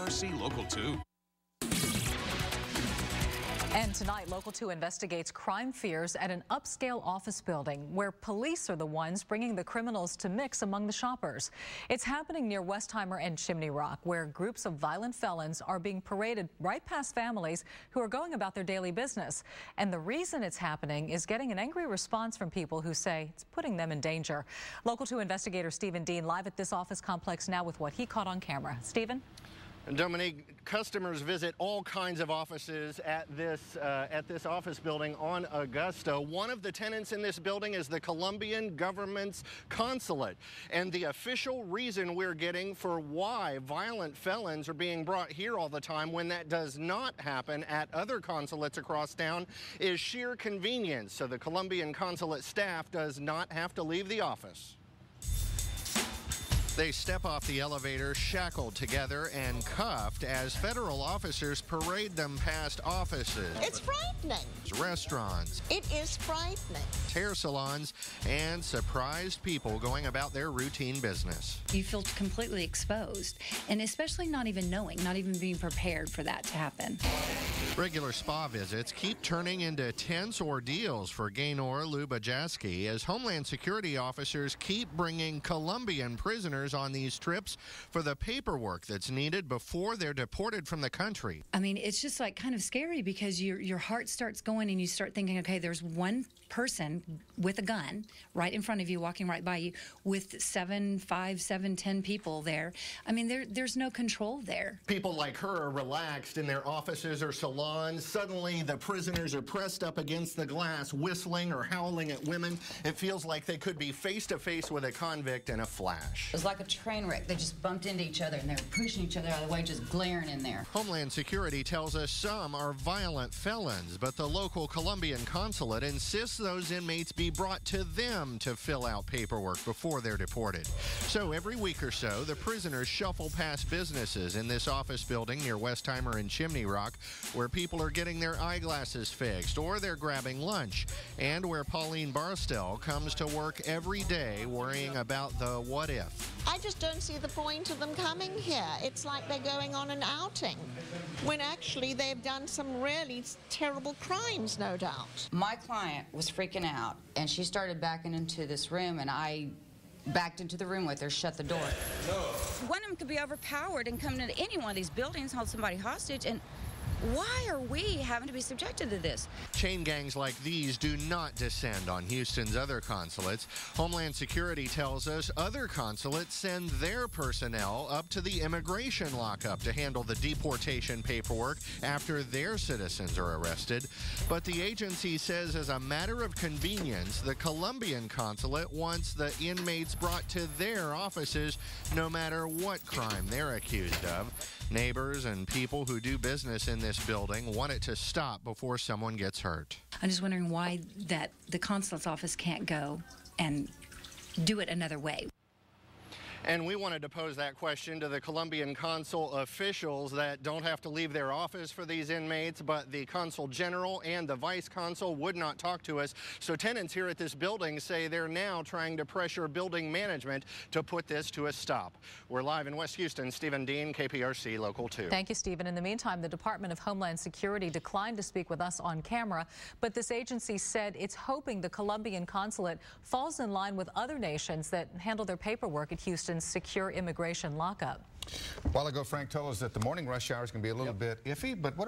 KPRC Local 2. And tonight, Local 2 investigates crime fears at an upscale office building where police are the ones bringing the criminals to mix among the shoppers. It's happening near Westheimer and Chimney Rock, where groups of violent felons are being paraded right past families who are going about their daily business. And the reason it's happening is getting an angry response from people who say it's putting them in danger. Local 2 investigator Stephen Dean live at this office complex now with what he caught on camera. Stephen? Dominique, customers visit all kinds of offices at this office building on Augusta. One of the tenants in this building is the Colombian government's consulate. And the official reason we're getting for why violent felons are being brought here all the time when that does not happen at other consulates across town is sheer convenience. So the Colombian consulate staff does not have to leave the office. They step off the elevator shackled together and cuffed as federal officers parade them past offices. It's frightening. Restaurants. It is frightening. Hair salons and surprised people going about their routine business. You feel completely exposed, and especially not even knowing, not even being prepared for that to happen. Regular spa visits keep turning into tense ordeals for Gaynor Lubajaski as Homeland Security officers keep bringing Colombian prisoners on these trips for the paperwork that's needed before they're deported from the country. I mean, it's just like kind of scary because your heart starts going and you start thinking, okay, there's one person with a gun right in front of you, walking right by you, with 7, 5, 7, 10 people there. I mean, there's no control there. People like her are relaxed in their offices or salons. Suddenly, the prisoners are pressed up against the glass, whistling or howling at women. It feels like they could be face to face with a convict in a flash. It was like a train wreck. They just bumped into each other and they were pushing each other out of the way, just glaring in there. Homeland Security tells us some are violent felons, but the local Colombian consulate insists those inmates be brought to them to fill out paperwork before they're deported. So every week or so, the prisoners shuffle past businesses in this office building near Westheimer and Chimney Rock, where people are getting their eyeglasses fixed or they're grabbing lunch, and where Pauline Barstow comes to work every day worrying about the what if. I just don't see the point of them coming here. It's like they're going on an outing, when actually they've done some really terrible crimes, no doubt. My client was freaking out, and she started backing into this room, and I backed into the room with her, shut the door. One of them could be overpowered and come into any one of these buildings, hold somebody hostage, and why are we having to be subjected to this? Chain gangs like these do not descend on Houston's other consulates. Homeland Security tells us other consulates send their personnel up to the immigration lockup to handle the deportation paperwork after their citizens are arrested. But the agency says as a matter of convenience, the Colombian consulate wants the inmates brought to their offices no matter what crime they're accused of. Neighbors and people who do business in this building want it to stop before someone gets hurt. I'm just wondering why that the consulate's office can't go and do it another way. And we wanted to pose that question to the Colombian consul officials that don't have to leave their office for these inmates, but the consul general and the vice consul would not talk to us. So tenants here at this building say they're now trying to pressure building management to put this to a stop. We're live in West Houston. Stephen Dean, KPRC Local 2. Thank you, Stephen. In the meantime, the Department of Homeland Security declined to speak with us on camera, but this agency said it's hoping the Colombian consulate falls in line with other nations that handle their paperwork at Houston's secure immigration lockup. A while ago, Frank told us that the morning rush hour is going to be a little bit iffy, but what